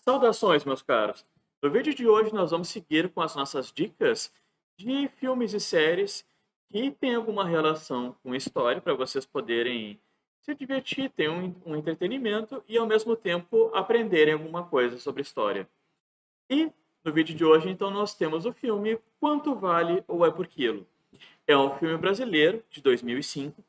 Saudações, meus caros! No vídeo de hoje, nós vamos seguir com as nossas dicas de filmes e séries que têm alguma relação com história, para vocês poderem se divertir, ter um entretenimento e, ao mesmo tempo, aprenderem alguma coisa sobre história. E no vídeo de hoje, então, nós temos o filme Quanto Vale ou É por Quilo? É um filme brasileiro de 2005.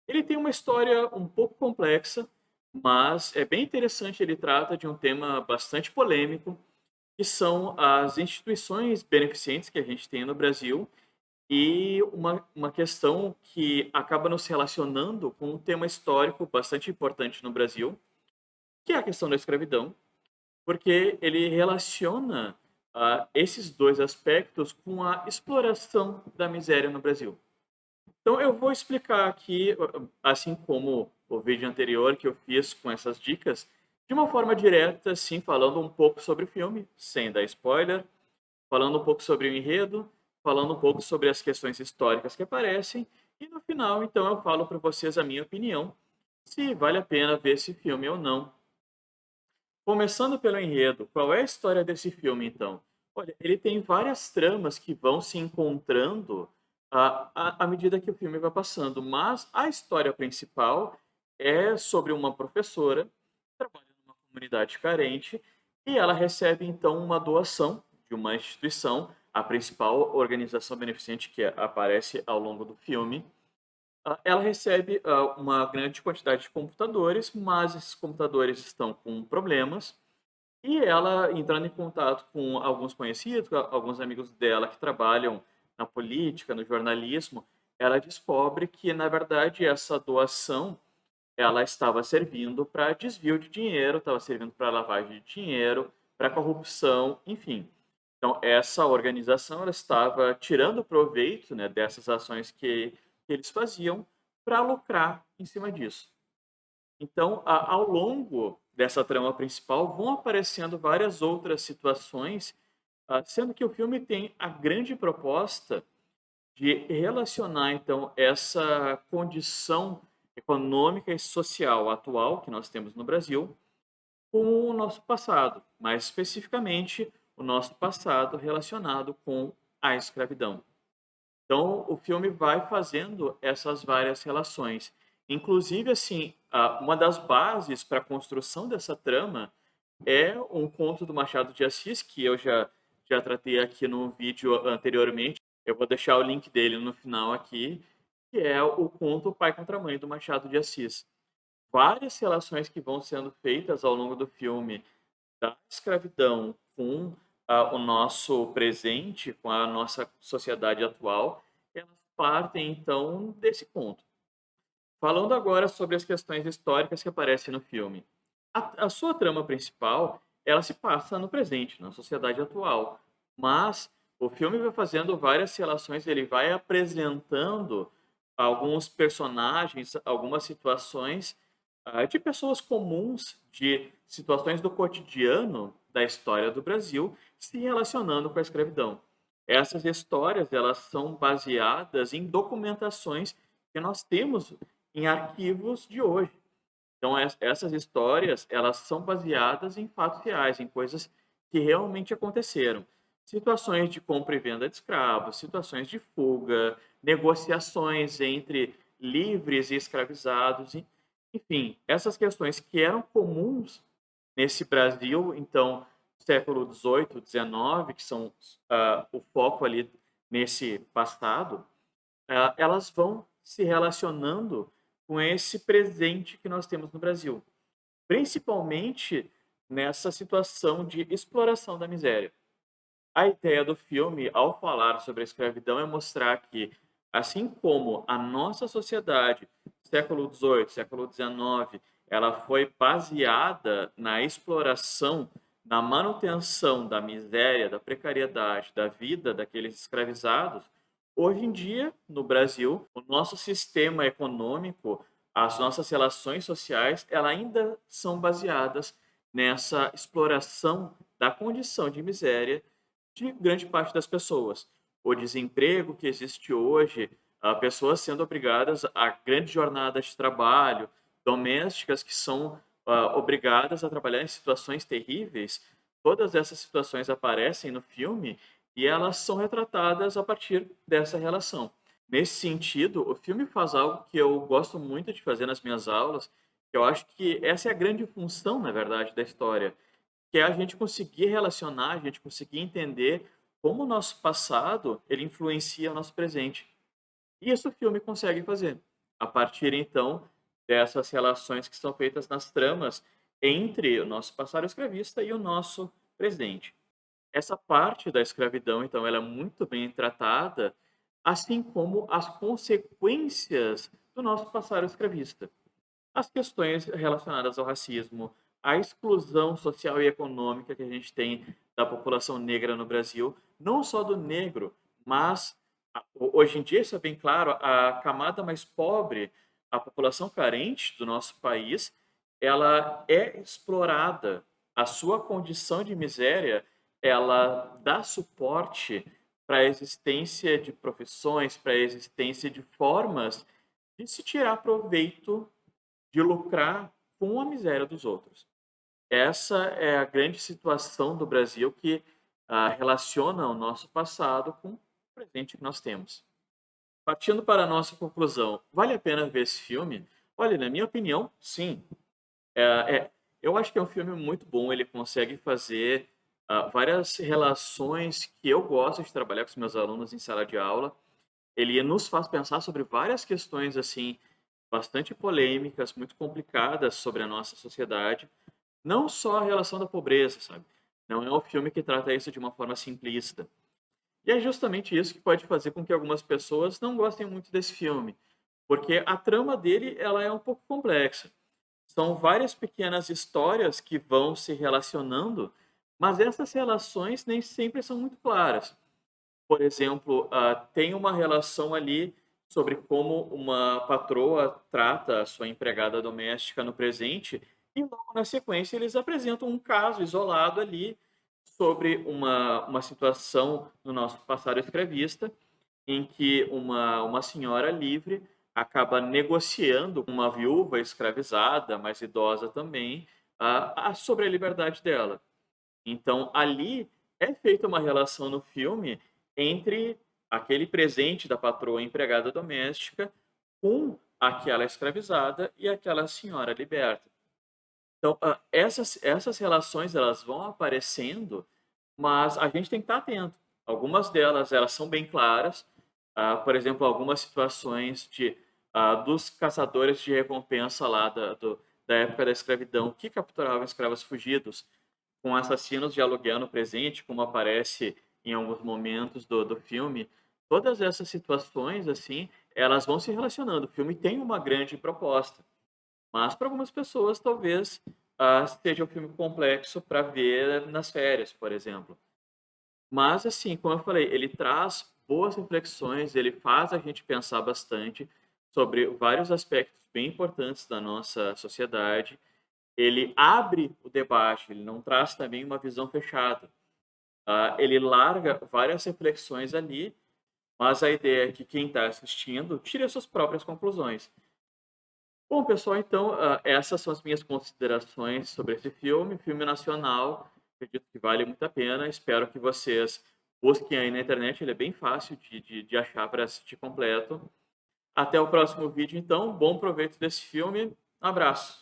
Ele tem uma história um pouco complexa, mas é bem interessante. Ele trata de um tema bastante polêmico, que são as instituições beneficentes que a gente tem no Brasil e uma questão que acaba nos relacionando com um tema histórico bastante importante no Brasil, que é a questão da escravidão, porque ele relaciona esses dois aspectos com a exploração da miséria no Brasil. Então eu vou explicar aqui, assim como o vídeo anterior que eu fiz com essas dicas, de uma forma direta, assim, falando um pouco sobre o filme, sem dar spoiler, falando um pouco sobre o enredo, falando um pouco sobre as questões históricas que aparecem, e no final, então, eu falo para vocês a minha opinião, se vale a pena ver esse filme ou não. Começando pelo enredo, qual é a história desse filme, então? Olha, ele tem várias tramas que vão se encontrando à medida que o filme vai passando, mas a história principal é sobre uma professora que trabalha numa comunidade carente e ela recebe, então, uma doação de uma instituição, a principal organização beneficente que aparece ao longo do filme. Ela recebe uma grande quantidade de computadores, mas esses computadores estão com problemas e ela, entrando em contato com alguns conhecidos, alguns amigos dela que trabalham na política, no jornalismo, ela descobre que, na verdade, essa doação ela estava servindo para desvio de dinheiro, estava servindo para lavagem de dinheiro, para corrupção, enfim. Então, essa organização ela estava tirando proveito, né, dessas ações que eles faziam para lucrar em cima disso. Então, ao longo dessa trama principal, vão aparecendo várias outras situações, sendo que o filme tem a grande proposta de relacionar, então, essa condição econômica e social atual que nós temos no Brasil com o nosso passado, mais especificamente o nosso passado relacionado com a escravidão. Então, o filme vai fazendo essas várias relações. Inclusive, assim, uma das bases para a construção dessa trama é um conto do Machado de Assis, que eu já tratei aqui no vídeo anteriormente. Eu vou deixar o link dele no final aqui, que é o conto Pai contra Mãe, do Machado de Assis. Várias relações que vão sendo feitas ao longo do filme da escravidão com o nosso presente, com a nossa sociedade atual, elas partem então desse ponto. Falando agora sobre as questões históricas que aparecem no filme. A sua trama principal, ela se passa no presente, na sociedade atual. Mas o filme vai fazendo várias relações, ele vai apresentando alguns personagens, algumas situações de pessoas comuns, de situações do cotidiano da história do Brasil, se relacionando com a escravidão. Essas histórias, elas são baseadas em documentações que nós temos em arquivos de hoje. Então, essas histórias, elas são baseadas em fatos reais, em coisas que realmente aconteceram. Situações de compra e venda de escravos, situações de fuga, negociações entre livres e escravizados, enfim, essas questões que eram comuns nesse Brasil, então, século XVIII, XIX, que são o foco ali nesse passado, elas vão se relacionando com esse presente que nós temos no Brasil, principalmente nessa situação de exploração da miséria. A ideia do filme, ao falar sobre a escravidão, é mostrar que, assim como a nossa sociedade, século XVIII, século XIX, ela foi baseada na exploração, na manutenção da miséria, da precariedade, da vida daqueles escravizados. Hoje em dia, no Brasil, o nosso sistema econômico, as nossas relações sociais, elas ainda são baseadas nessa exploração da condição de miséria de grande parte das pessoas. O desemprego que existe hoje, pessoas sendo obrigadas a grandes jornadas de trabalho, domésticas que são obrigadas a trabalhar em situações terríveis, Todas essas situações aparecem no filme e elas são retratadas a partir dessa relação. Nesse sentido, o filme faz algo que eu gosto muito de fazer nas minhas aulas, que eu acho que essa é a grande função, na verdade, da história, que é a gente conseguir relacionar, a gente conseguir entender como o nosso passado ele influencia o nosso presente. E isso o filme consegue fazer, a partir então dessas relações que são feitas nas tramas entre o nosso passado escravista e o nosso presente. Essa parte da escravidão, então, ela é muito bem tratada, assim como as consequências do nosso passado escravista. As questões relacionadas ao racismo, a exclusão social e econômica que a gente tem da população negra no Brasil, não só do negro, mas hoje em dia isso é bem claro, a camada mais pobre, a população carente do nosso país, ela é explorada. A sua condição de miséria, ela dá suporte para a existência de profissões, para a existência de formas de se tirar proveito, de lucrar com a miséria dos outros. Essa é a grande situação do Brasil que relaciona o nosso passado com o presente que nós temos. Partindo para a nossa conclusão, vale a pena ver esse filme? Olha, na minha opinião, sim. É, eu acho que é um filme muito bom, ele consegue fazer várias relações que eu gosto de trabalhar com os meus alunos em sala de aula. Ele nos faz pensar sobre várias questões assim bastante polêmicas, muito complicadas sobre a nossa sociedade, não só a relação da pobreza, sabe? Não é um filme que trata isso de uma forma simplista. E é justamente isso que pode fazer com que algumas pessoas não gostem muito desse filme, porque a trama dele ela é um pouco complexa. São várias pequenas histórias que vão se relacionando, mas essas relações nem sempre são muito claras. Por exemplo, tem uma relação ali sobre como uma patroa trata a sua empregada doméstica no presente, e logo na sequência eles apresentam um caso isolado ali sobre uma situação no nosso passado escravista, em que uma senhora livre acaba negociando com uma viúva escravizada, mais idosa também, sobre a liberdade dela. Então, ali é feita uma relação no filme entre aquele presente da patroa empregada doméstica com aquela escravizada e aquela senhora liberta. Então, essas relações elas vão aparecendo, mas a gente tem que estar atento. Algumas delas elas são bem claras, por exemplo, algumas situações dos caçadores de recompensa lá da época da escravidão que capturavam escravos fugidos com assassinos de aluguel no presente, como aparece em alguns momentos do filme. Todas essas situações, assim, elas vão se relacionando. O filme tem uma grande proposta, mas para algumas pessoas talvez seja um filme complexo para ver nas férias, por exemplo. Mas, assim, como eu falei, ele traz boas reflexões, ele faz a gente pensar bastante sobre vários aspectos bem importantes da nossa sociedade. Ele abre o debate, ele não traz também uma visão fechada. Ele larga várias reflexões ali, mas a ideia é que quem está assistindo tire as suas próprias conclusões. Bom, pessoal, então, essas são as minhas considerações sobre esse filme, filme nacional. Acredito que vale muito a pena. Espero que vocês busquem aí na internet, ele é bem fácil de achar para assistir completo. Até o próximo vídeo, então. Bom proveito desse filme. Abraço.